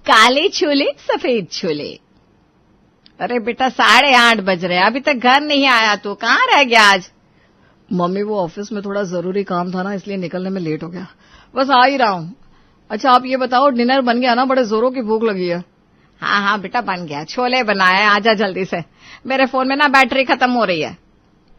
काले छोले सफेद छोले। अरे बेटा 8:30 बज रहे, अभी तक घर नहीं आया, तू कहाँ रह गया आज? मम्मी वो ऑफिस में थोड़ा जरूरी काम था ना, इसलिए निकलने में लेट हो गया, बस आ ही रहा हूं। अच्छा आप ये बताओ, डिनर बन गया ना? बड़े जोरों की भूख लगी है। हाँ बेटा बन गया, छोले बनाए, आजा जल्दी से, मेरे फोन में ना बैटरी खत्म हो रही है।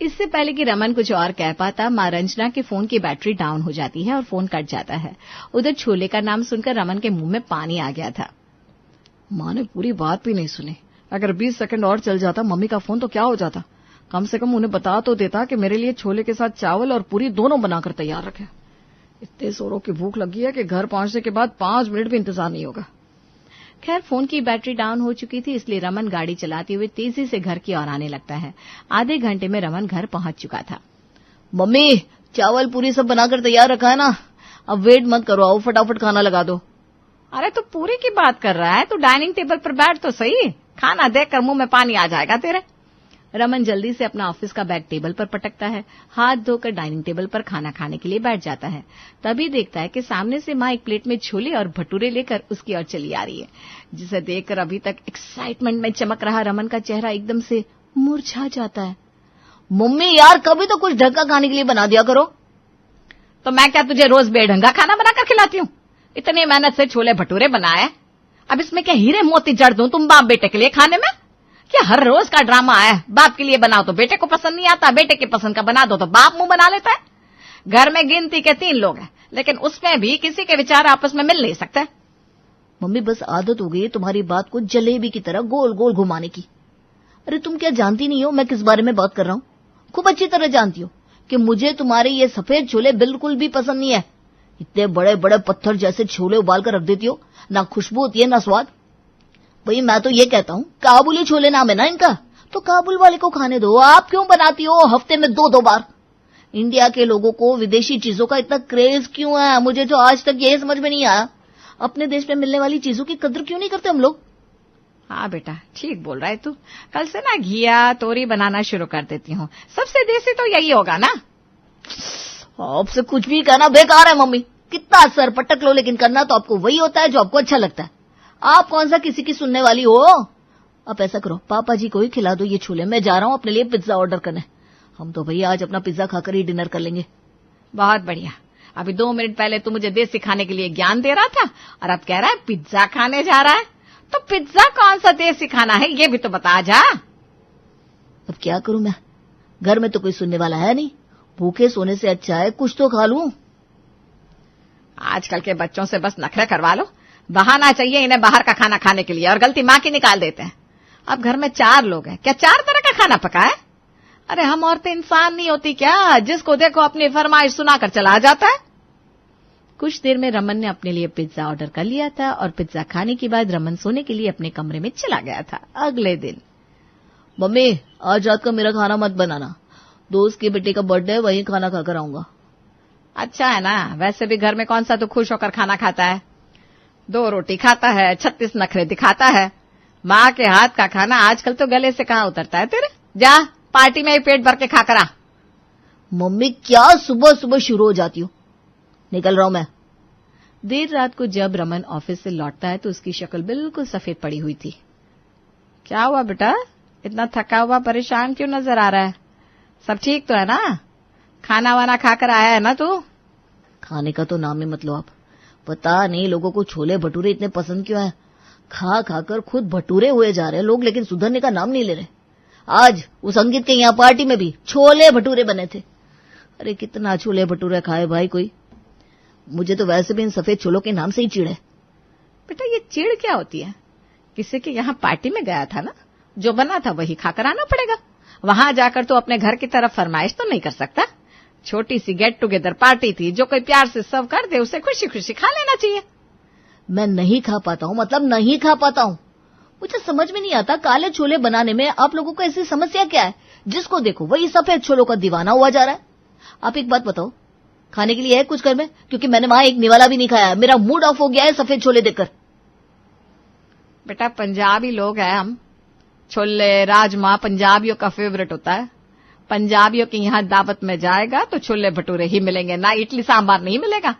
इससे पहले कि रमन कुछ और कह पाता, मां रंजना के फोन की बैटरी डाउन हो जाती है और फोन कट जाता है। उधर छोले का नाम सुनकर रमन के मुंह में पानी आ गया था। मां ने पूरी बात भी नहीं सुनी। अगर 20 सेकंड और चल जाता मम्मी का फोन तो क्या हो जाता। कम से कम उन्हें बता तो देता कि मेरे लिए छोले के साथ चावल और पूरी दोनों बनाकर तैयार रखे। इतने जोरों की भूख लगी है कि घर पहुंचने के बाद 5 मिनट भी इंतजार नहीं होगा। खैर फोन की बैटरी डाउन हो चुकी थी, इसलिए रमन गाड़ी चलाते हुए तेजी से घर की ओर आने लगता है। आधे घंटे में रमन घर पहुंच चुका था। मम्मी चावल पूरी सब बनाकर तैयार रखा है ना? अब वेट मत करो, आओ फटाफट खाना लगा दो। अरे तू पूरी की बात कर रहा है, तू डाइनिंग टेबल पर बैठ तो सही, खाना देखकर मुंह में पानी आ जाएगा तेरे। रमन जल्दी से अपना ऑफिस का बैग टेबल पर पटकता है, हाथ धोकर डाइनिंग टेबल पर खाना खाने के लिए बैठ जाता है। तभी देखता है कि सामने से मां एक प्लेट में छोले और भटूरे लेकर उसकी ओर चली आ रही है, जिसे देखकर अभी तक एक्साइटमेंट में चमक रहा रमन का चेहरा एकदम से मुरझा जाता है। मम्मी यार कभी तो कुछ ढंग का खाने के लिए बना दिया करो। तो मैं क्या तुझे रोज बेढंगा खाना बनाकर खिलाती हूँ? इतनी मेहनत से छोले भटूरे बनाए, अब इसमें क्या हीरे मोती जड़ दूं तुम बाप बेटे के लिए खाने में? क्या हर रोज का ड्रामा है? बाप के लिए बनाओ तो बेटे को पसंद नहीं आता, बेटे के पसंद का बना दो तो बाप मुंह बना लेता है। घर में गिनती के 3 लोग हैं, लेकिन उसमें भी किसी के विचार आपस में मिल नहीं सकते। मम्मी बस आदत हो गई है तुम्हारी बात को जलेबी की तरह गोल गोल घुमाने की। अरे तुम क्या जानती नहीं हो मैं किस बारे में बात कर रहा हूँ? खूब अच्छी तरह जानती हो कि मुझे तुम्हारे ये सफेद छोले बिल्कुल भी पसंद नहीं है। इतने बड़े बड़े पत्थर जैसे छोले उबाल कर रख देती हो, ना खुशबू होती है ना स्वाद। भाई मैं तो ये कहता हूँ काबुली छोले नाम है ना इनका, तो काबुल वाले को खाने दो। आप क्यों बनाती हो हफ्ते में 2-2 बार? इंडिया के लोगों को विदेशी चीजों का इतना क्रेज क्यों है? मुझे तो आज तक यही समझ में नहीं आया। अपने देश में मिलने वाली चीजों की कद्र क्यों नहीं करते हम लोग? हाँ बेटा ठीक बोल रहा है तू, कल से ना घिया तोरी बनाना शुरू कर देती हूँ। सबसे देसी तो यही होगा ना। आपसे कुछ भी कहना बेकार है मम्मी। कितना सर पटक लो, लेकिन करना तो आपको वही होता है जो आपको अच्छा लगता है। आप कौन सा किसी की सुनने वाली हो? आप ऐसा करो पापा जी को ही खिला दो ये छोले, मैं जा रहा हूँ अपने लिए पिज्जा ऑर्डर करने। हम तो भैया आज अपना पिज्जा खाकर ही डिनर कर लेंगे। बहुत बढ़िया, अभी 2 मिनट पहले तू मुझे देसी खाने के लिए ज्ञान दे रहा था और अब कह रहा है पिज्जा खाने जा रहा है। तो पिज्जा कौन सा देसी खाना है ये भी तो बता जा। अब क्या करूं मैं, घर में तो कोई सुनने वाला है नहीं। भूखे सोने से अच्छा है कुछ तो खा लूं। आजकल के बच्चों से बस नखरे करवा लो, बहाना चाहिए इन्हें बाहर का खाना खाने के लिए और गलती मां की निकाल देते हैं। अब घर में 4 लोग हैं, क्या 4 तरह का खाना पका है? अरे हम औरतें इंसान नहीं होती क्या, जिसको देखो अपनी फरमाइश सुनाकर चला जाता है। कुछ देर में रमन ने अपने लिए पिज्जा ऑर्डर कर लिया था और पिज्जा खाने के बाद रमन सोने के लिए अपने कमरे में चला गया था। अगले दिन मम्मी आज रात का मेरा खाना मत बनाना, दोस्त के बेटे का बर्थडे है, वहीं खाना खाकर आऊंगा। अच्छा है ना, वैसे भी घर में कौन सा तो खुश होकर खाना खाता है, 2 रोटी खाता है, 36 नखरे दिखाता है। माँ के हाथ का खाना आजकल तो गले से कहाँ उतरता है तेरे। जा पार्टी में ही पेट भर के खाकर आ। मम्मी क्या सुबह सुबह शुरू हो जाती हो, निकल रहा हूं मैं। देर रात को जब रमन ऑफिस से लौटता है तो उसकी शक्ल बिल्कुल सफेद पड़ी हुई थी। क्या हुआ बेटा, इतना थका हुआ परेशान क्यों नजर आ रहा है? सब ठीक तो है ना? खाना वाना खाकर आया है ना तू? खाने का तो नाम ही मत लो आप। पता नहीं लोगों को छोले भटूरे इतने पसंद क्यों है। खा खाकर खुद भटूरे हुए जा रहे हैं लोग, लेकिन सुधरने का नाम नहीं ले रहे। आज उस अंकित के यहाँ पार्टी में भी छोले भटूरे बने थे। अरे कितना छोले भटूरे खाए भाई कोई। मुझे तो वैसे भी इन सफेद छोलों के नाम से ही चिढ़ है। बेटा ये चिढ़ क्या होती है? किसी के यहाँ पार्टी में गया था ना, जो बना था वही खाकर आना पड़ेगा। वहां जाकर तो अपने घर की तरफ फरमाइश तो नहीं कर सकता। छोटी सी गेट टुगेदर पार्टी थी, जो कोई प्यार से सर्व कर दे उसे खुशी खुशी खा लेना चाहिए। मैं नहीं खा पाता हूँ, मतलब नहीं खा पाता हूँ। मुझे समझ में नहीं आता काले छोले बनाने में आप लोगों को ऐसी समस्या क्या है? जिसको देखो वही सफेद छोलों का दीवाना हुआ जा रहा है। आप एक बात बताओ, खाने के लिए है कुछ घर में? क्योंकि मैंने वहां एक निवाला भी नहीं खाया, मेरा मूड ऑफ हो गया है सफेद छोले देखकर। बेटा पंजाबी लोग हैं हम, छोले राजमा पंजाबियों का फेवरेट होता है। पंजाबियों के यहाँ दावत में जाएगा तो छोले भटूरे ही मिलेंगे, ना इडली सांबार नहीं मिलेगा।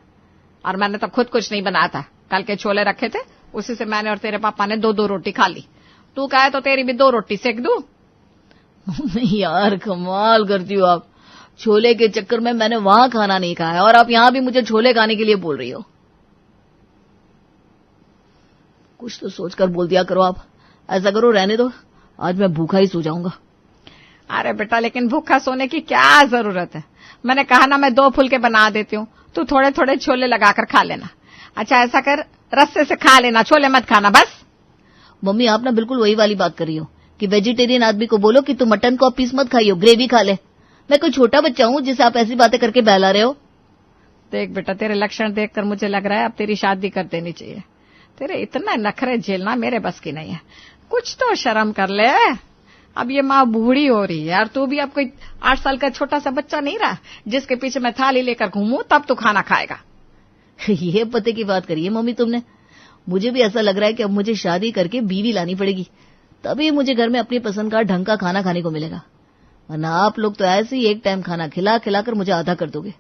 और मैंने तो खुद कुछ नहीं बनाया था, कल के छोले रखे थे उसी से मैंने और तेरे पापा ने 2-2 रोटी खा ली। तू कहे तो तेरी भी 2 रोटी सेक दूं। यार कमाल करती हो आप। छोले के चक्कर में मैंने वहां खाना नहीं खाया और आप यहां भी मुझे छोले खाने के लिए बोल रही हो। कुछ तो सोचकर बोल दिया करो आप। ऐसा करो, रहने दो, आज मैं भूखा ही सो जाऊंगा। अरे बेटा, लेकिन भूखा सोने की क्या जरूरत है? मैंने कहा ना, मैं 2 फुलके बना देती हूँ, तू थोड़े थोड़े छोले लगाकर खा लेना। अच्छा ऐसा कर, रस्से से खा लेना, छोले मत खाना बस। मम्मी आप ना बिल्कुल वही वाली बात कर रही हो कि वेजिटेरियन आदमी को बोलो कि तू मटन को पीस मत खाइयो, ग्रेवी खा ले। मैं कोई छोटा बच्चा हूं जिसे आप ऐसी बातें करके बहला रहे हो? देख बेटा, तेरे लक्षण देखकर मुझे लग रहा है अब तेरी शादी कर देनी चाहिए। तेरे इतना नखरे झेलना मेरे बस की नहीं है। कुछ तो शर्म कर ले। अब ये माँ बूढ़ी हो रही है यार, तू भी अब कोई 8 साल का छोटा सा बच्चा नहीं रहा जिसके पीछे मैं थाली लेकर घूमूं तब तू खाना खाएगा। ये पते की बात करी है मम्मी तुमने। मुझे भी ऐसा लग रहा है कि अब मुझे शादी करके बीवी लानी पड़ेगी, तभी मुझे घर में अपनी पसंद का ढंग का खाना खाने को मिलेगा, वरना आप लोग तो ऐसे ही एक टाइम खाना खिला खिलाकर मुझे आधा कर दोगे।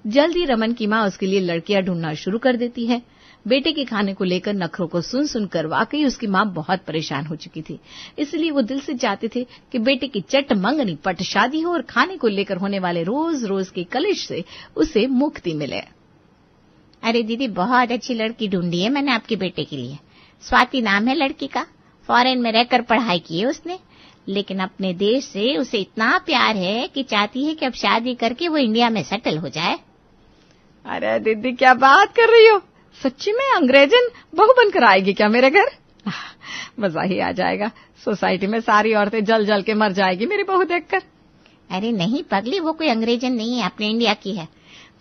जल्द ही रमन की माँ उसके लिए लड़कियां ढूंढना शुरू कर देती है। बेटे के खाने को लेकर नखरों को सुन सुनकर वाकई उसकी माँ बहुत परेशान हो चुकी थी। इसलिए वो दिल से चाहते थे कि बेटे की चट मंगनी पट शादी हो और खाने को लेकर होने वाले रोज रोज के कलेश से उसे मुक्ति मिले। अरे दीदी, बहुत अच्छी लड़की ढूंढी है मैंने आपके बेटे के लिए। स्वाति नाम है लड़की का। फॉरेन में रहकर पढ़ाई की है उसने, लेकिन अपने देश से उसे इतना प्यार है कि चाहती है कि अब शादी करके वो इंडिया में सेटल हो जाए। अरे दीदी, क्या बात कर रही हो? सच्ची में अंग्रेजन बहू बनकर आएगी क्या मेरे घर? मजा ही आ जाएगा। सोसाइटी में सारी औरतें जल जल के मर जाएगी मेरी बहू देखकर। अरे नहीं पगली, वो कोई अंग्रेजन नहीं है, अपने इंडिया की है।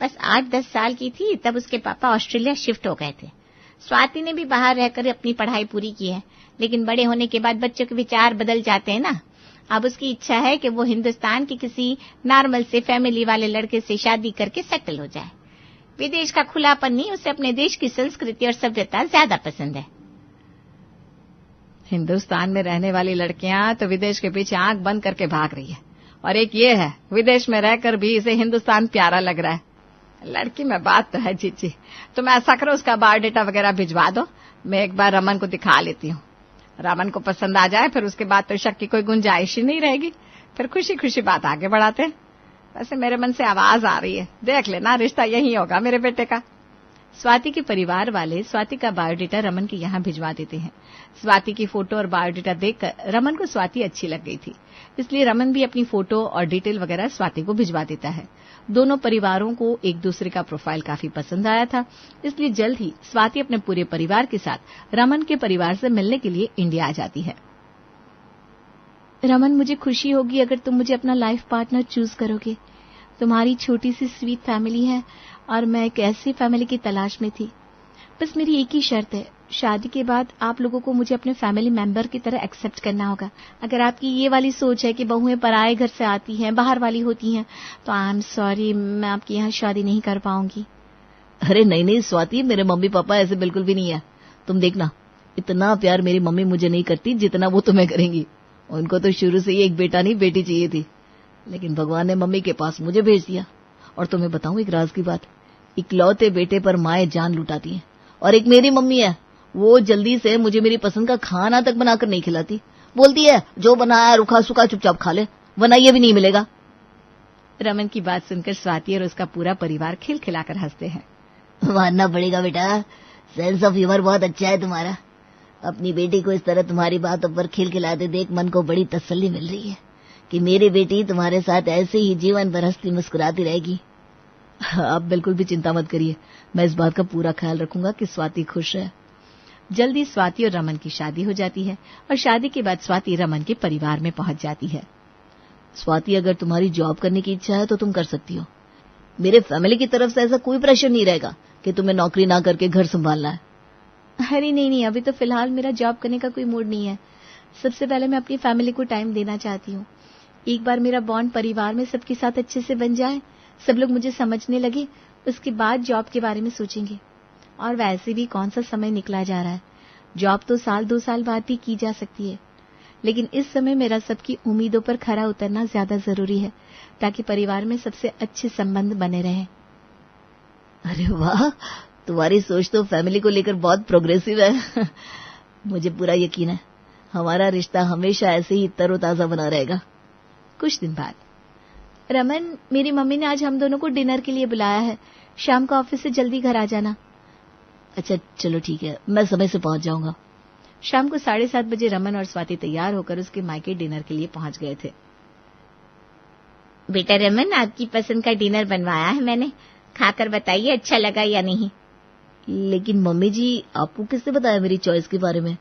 बस 8-10 साल की थी तब उसके पापा ऑस्ट्रेलिया शिफ्ट हो गए थे। स्वाति ने भी बाहर रहकर अपनी पढ़ाई पूरी की है, लेकिन बड़े होने के बाद बच्चों के विचार बदल जाते हैं ना। अब उसकी इच्छा है कि वो हिंदुस्तान के किसी नॉर्मल से फैमिली वाले लड़के से शादी करके सेटल हो जाए। विदेश का खुलापन नहीं, उसे अपने देश की संस्कृति और सभ्यता ज्यादा पसंद है। हिंदुस्तान में रहने वाली लड़कियां तो विदेश के पीछे आंख बंद करके भाग रही है, और एक ये है विदेश में रहकर भी इसे हिंदुस्तान प्यारा लग रहा है। लड़की में बात तो है जीजी। तुम ऐसा करो, उसका बायोडेटा वगैरह भिजवा दो, मैं एक बार रमन को दिखा लेती हूँ। रमन को पसंद आ जाए फिर उसके बाद तो शक की कोई गुंजाइश ही नहीं रहेगी। फिर खुशी खुशी बात आगे बढ़ाते हैं। वैसे मेरे मन से आवाज आ रही है, देख लेना, रिश्ता यही होगा मेरे बेटे का। स्वाति के परिवार वाले स्वाति का बायोडेटा रमन के यहाँ भिजवा देते हैं। स्वाति की फोटो और बायोडेटा देखकर रमन को स्वाति अच्छी लग गई थी, इसलिए रमन भी अपनी फोटो और डिटेल वगैरह स्वाति को भिजवा देता है। दोनों परिवारों को एक दूसरे का प्रोफाइल काफी पसंद आया था, इसलिए जल्द ही स्वाति अपने पूरे परिवार के साथ रमन के परिवार से मिलने के लिए इंडिया आ जाती है। रमन, मुझे खुशी होगी अगर तुम मुझे अपना लाइफ पार्टनर चूज करोगे। तुम्हारी छोटी सी स्वीट फैमिली है और मैं एक ऐसी फैमिली की तलाश में थी। बस मेरी एक ही शर्त है, शादी के बाद आप लोगों को मुझे अपने फैमिली मेंबर की तरह एक्सेप्ट करना होगा। अगर आपकी ये वाली सोच है कि बहुएं पराए घर से आती हैं, बाहर वाली होती हैं, तो आई एम सॉरी, मैं आपके यहाँ शादी नहीं कर पाऊंगी। अरे नहीं नहीं स्वाति, मेरे मम्मी पापा ऐसे बिल्कुल भी नहीं है। तुम देखना, इतना प्यार मेरी मम्मी मुझे नहीं करती जितना वो तुम्हें करेंगी। उनको तो शुरू से ही एक बेटा नहीं बेटी चाहिए थी, लेकिन भगवान ने मम्मी के पास मुझे भेज दिया। और तुम्हें बताऊं एक राज की बात, इकलौते बेटे पर माएं जान लुटाती हैं, और एक मेरी मम्मी है, वो जल्दी से मुझे मेरी पसंद का खाना तक बनाकर नहीं खिलाती। बोलती है जो बनाया रूखा सूखा चुपचाप खा ले, वरना ये भी नहीं मिलेगा। रमन की बात सुनकर स्वाति और उसका पूरा परिवार खिलखिलाकर हंसते हैं। मानना पड़ेगा बेटा, सेंस ऑफ ह्यूमर बहुत अच्छा है तुम्हारा। अपनी बेटी को इस तरह तुम्हारी बातों पर खिलखिलाते देख मन को बड़ी तसल्ली मिल रही है कि मेरी बेटी तुम्हारे साथ ऐसे ही जीवन भर हंसती मुस्कुराती रहेगी। आप बिल्कुल भी चिंता मत करिए, मैं इस बात का पूरा ख्याल रखूंगा कि स्वाति खुश है। जल्दी स्वाति और रमन की शादी हो जाती है और शादी के बाद स्वाति रमन के परिवार में पहुंच जाती है। स्वाति, अगर तुम्हारी जॉब करने की इच्छा है तो तुम कर सकती हो। मेरे फैमिली की तरफ से ऐसा कोई प्रेशर नहीं रहेगा कि तुम्हें नौकरी ना करके घर संभालना है। अरे नहीं, अभी तो फिलहाल मेरा जॉब करने का कोई मूड नहीं है। सबसे पहले मैं अपनी फैमिली को टाइम देना चाहती हूँ। एक बार मेरा बॉन्ड परिवार में सबके साथ अच्छे से बन जाए, सब लोग मुझे समझने लगे, उसके बाद जॉब के बारे में सोचेंगे। और वैसे भी कौन सा समय निकला जा रहा है, जॉब तो 1-2 साल बाद भी की जा सकती है, लेकिन इस समय मेरा सबकी उम्मीदों पर खरा उतरना ज्यादा जरूरी है, ताकि परिवार में सबसे अच्छे संबंध बने रहें। अरे वाह, तुम्हारी सोच तो फैमिली को लेकर बहुत प्रोग्रेसिव है। मुझे पूरा यकीन है हमारा रिश्ता हमेशा ऐसे ही तरोताजा बना रहेगा। कुछ दिन बाद, रमन, मेरी मम्मी ने आज हम दोनों को डिनर के लिए बुलाया है। शाम को ऑफिस से जल्दी घर आ जाना। अच्छा चलो ठीक है, मैं समय से पहुंच जाऊंगा। शाम को 7:30 बजे रमन और स्वाति तैयार होकर उसके मायके डिनर के लिए पहुंच गए थे। बेटा रमन, आपकी पसंद का डिनर बनवाया है मैंने, खाकर बताइए अच्छा लगा या नहीं। लेकिन मम्मी जी, आपको किसने बताया मेरी चॉइस के बारे में?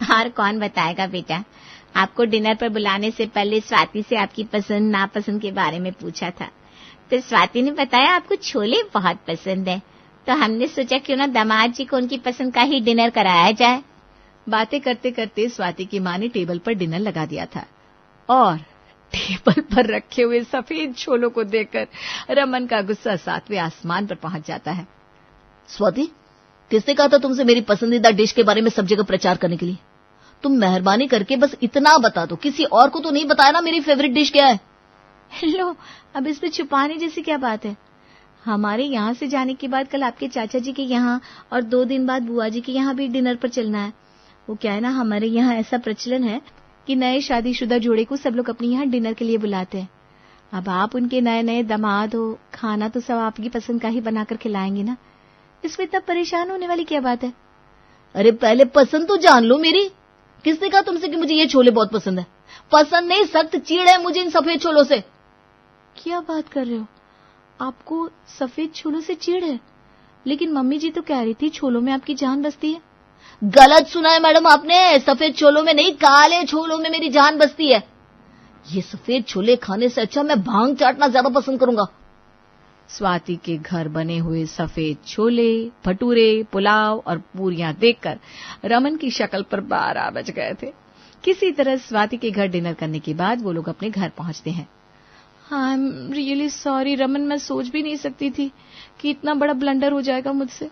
और कौन बताएगा बेटा, आपको डिनर पर बुलाने से पहले स्वाति से आपकी पसंद नापसंद के बारे में पूछा था। फिर स्वाति ने बताया आपको छोले बहुत पसंद है, तो हमने सोचा क्यों ना दामाद जी को उनकी पसंद का ही डिनर कराया जाए। बातें करते करते स्वाति की माँ ने टेबल पर डिनर लगा दिया था और टेबल पर रखे हुए सफेद छोलों को देखकर रमन का गुस्सा 7वें आसमान पर पहुंच जाता है। स्वाति, किसने कहा था तुमसे मेरी पसंदीदा डिश के बारे में सब जगह प्रचार करने के लिए? तुम मेहरबानी करके बस इतना बता दो, किसी और को तो नहीं बताया ना मेरी फेवरेट डिश क्या है। लो, अब इसमें छुपाने जैसी क्या बात है। हमारे यहाँ से जाने के बाद कल आपके चाचा जी के यहाँ और 2 दिन बाद बुआ जी के यहाँ भी डिनर पर चलना है। वो क्या है ना, हमारे यहाँ ऐसा प्रचलन है कि नए शादीशुदा जोड़े को सब लोग अपने यहाँ डिनर के लिए बुलाते हैं। अब आप उनके नए नए दामाद हो, खाना तो सब आपकी पसंद का ही बनाकर खिलाएंगे ना, इसमें इतना परेशान होने वाली क्या बात है। अरे पहले पसंद तो जान लो मेरी। किसने कहा तुमसे कि मुझे ये छोले बहुत पसंद है? पसंद नहीं, सख्त चीड़ है मुझे इन सफेद छोलों से। क्या बात कर रहे हो, आपको सफेद छोलों से चिढ़ है? लेकिन मम्मी जी तो कह रही थी छोलों में आपकी जान बसती है। गलत सुना है मैडम आपने, सफेद छोलों में नहीं, काले छोलों में मेरी जान बसती है। ये सफेद छोले खाने से अच्छा मैं भांग चाटना ज्यादा पसंद करूंगा। स्वाति के घर बने हुए सफेद छोले, भटूरे, पुलाव और पूरियां देखकर रमन की शक्ल पर 12 बज गए थे। किसी तरह स्वाति के घर डिनर करने के बाद वो लोग अपने घर पहुंचते हैं। I am really sorry Raman, मैं सोच भी नहीं सकती थी कि इतना बड़ा ब्लंडर हो जाएगा मुझसे।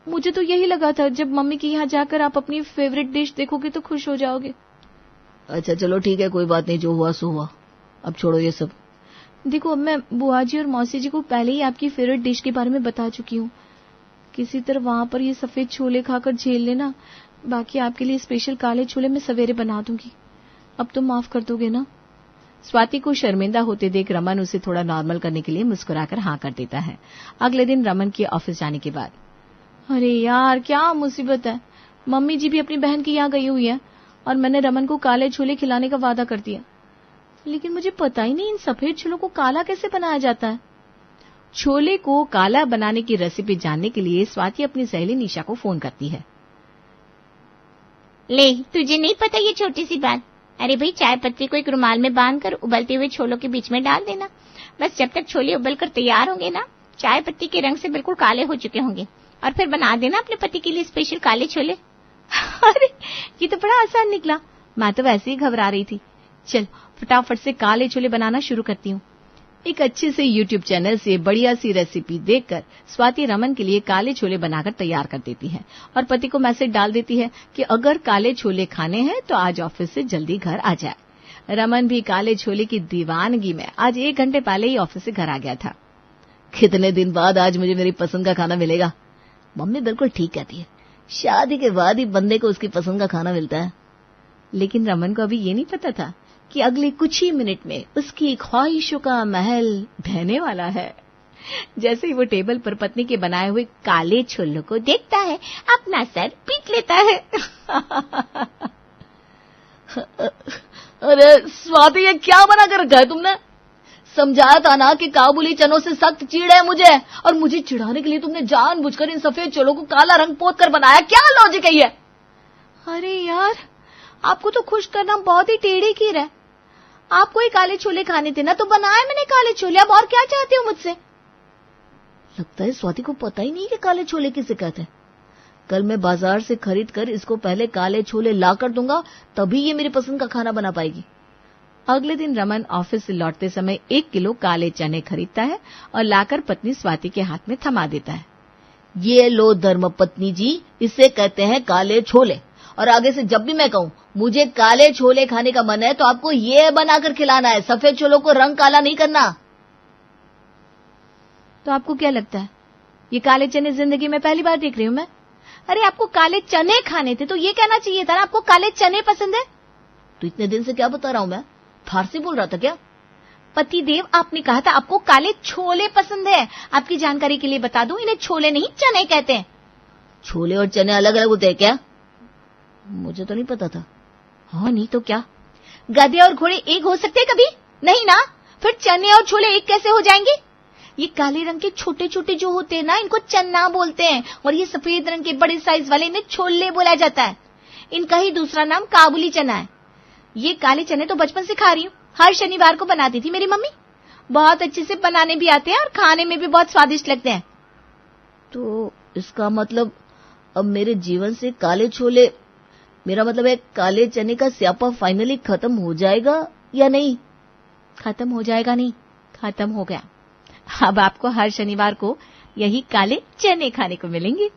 मुझे तो यही लगा था जब मम्मी के यहाँ जाकर आप अपनी फेवरेट डिश देखोगे तो खुश हो जाओगे। अच्छा चलो ठीक है, कोई बात नहीं, जो हुआ सो हुआ, अब छोड़ो ये सब। देखो, अब मैं बुआ जी और मौसी जी को पहले ही आपकी फेवरेट डिश के बारे में बता चुकी हूँ। किसी तरह वहां पर ये सफेद छोले खाकर झेल लेना, बाकी आपके लिए स्पेशल काले छोले मैं सवेरे बना दूंगी। अब तो माफ कर दोगे ना? स्वाति को शर्मिंदा होते देख रमन उसे थोड़ा नॉर्मल करने के लिए मुस्कुराकर हाँ कर देता है। अगले दिन रमन के ऑफिस जाने के बाद, अरे यार क्या मुसीबत है, मम्मी जी भी अपनी बहन की यहाँ गई हुई है और मैंने रमन को काले छोले खिलाने का वादा कर दिया, लेकिन मुझे पता ही नहीं इन सफेद छोलों को काला कैसे बनाया जाता है। छोले को काला बनाने की रेसिपी जानने के लिए स्वाति अपनी सहेली निशा को फोन करती है। ले, तुझे नहीं पता ये छोटी सी बात? अरे भाई, चाय पत्ती को एक रुमाल में बांधकर उबलते हुए छोलों के बीच में डाल देना। बस जब तक छोले उबलकर तैयार होंगे ना, चाय पत्ती के रंग से बिल्कुल काले हो चुके होंगे, और फिर बना देना अपने पति के लिए स्पेशल काले छोले। अरे ये तो बड़ा आसान निकला, मैं तो वैसे ही घबरा रही थी। चल फटाफट से काले छोले बनाना शुरू करती हूँ। एक अच्छे से YouTube चैनल से बढ़िया सी रेसिपी देखकर स्वाति रमन के लिए काले छोले बनाकर तैयार कर देती है और पति को मैसेज डाल देती है कि अगर काले छोले खाने हैं तो आज ऑफिस से जल्दी घर आ जाए। रमन भी काले छोले की दीवानगी में आज 1 घंटे पहले ही ऑफिस से घर आ गया था। कितने दिन बाद आज मुझे मेरी पसंद का खाना मिलेगा। मम्मी बिल्कुल ठीक कहती है, शादी के बाद ही बंदे को उसकी पसंद का खाना मिलता है। लेकिन रमन को अभी ये नहीं पता था कि अगले कुछ ही मिनट में उसकी ख्वाहिशों का महल ढहने वाला है। जैसे ही वो टेबल पर पत्नी के बनाए हुए काले छोलों को देखता है, अपना सर पीट लेता है। अरे स्वाति, ये क्या बना कर रखा है तुमने? समझाया था ना कि काबुली चनों से सख्त चीड़ है मुझे, और मुझे चिढ़ाने के लिए तुमने जानबूझकर इन सफेद छोलों को काला रंग पोत कर बनाया। क्या लॉजिक है ये? अरे यार, आपको तो खुश करना बहुत ही टेढ़ी कीर है। आपको ही काले छोले खाने थे ना, तो बनाए मैंने काले छोले। अब और क्या चाहते हो मुझसे? लगता है स्वाति को पता ही नहीं कि काले छोले किसे कहते हैं। कल मैं बाजार से खरीद कर इसको पहले काले छोले ला कर दूंगा, तभी ये मेरी पसंद का खाना बना पाएगी। अगले दिन रमन ऑफिस से लौटते समय 1 किलो काले चने खरीदता है और लाकर पत्नी स्वाति के हाथ में थमा देता है। ये लो धर्मपत्नी जी, इसे कहते हैं काले छोले, और आगे से जब भी मैं कहूँ मुझे काले छोले खाने का मन है तो आपको ये बनाकर खिलाना है, सफेद छोलों को रंग काला नहीं करना। तो आपको क्या लगता है ये काले चने जिंदगी में पहली बार देख रही हूं मैं। अरे आपको काले चने खाने थे तो ये कहना चाहिए था ना आपको काले चने पसंद है। तो इतने दिन से क्या बता रहा हूं मैं, फारसी बोल रहा था क्या? पतिदेव, आपने कहा था आपको काले छोले पसंद है। आपकी जानकारी के लिए बता दूं, इन्हें छोले नहीं चने कहते हैं। छोले और चने अलग अलग होते हैं क्या? मुझे तो नहीं पता था। हाँ नहीं तो क्या, गधे और घोड़े एक हो सकते हैं कभी? नहीं ना, फिर चने और छोले एक कैसे हो जाएंगे? ये काले रंग के छोटे छोटे जो होते हैं ना, इनको चन्ना बोलते हैं, और ये सफेद रंग के बड़े साइज वाले इन्हें छोले बोला जाता है। इनका ही दूसरा नाम काबुली चना है। ये काले चने तो बचपन से खा रही हूँ, हर शनिवार को बनाती थी मेरी मम्मी। बहुत अच्छे से बनाने भी आते हैं और खाने में भी बहुत स्वादिष्ट लगते हैं। तो इसका मतलब अब मेरे जीवन से काले छोले, मेरा मतलब है काले चने का स्यापा फाइनली खत्म हो जाएगा या नहीं? खत्म हो जाएगा नहीं, खत्म हो गया। अब आपको हर शनिवार को यही काले चने खाने को मिलेंगे।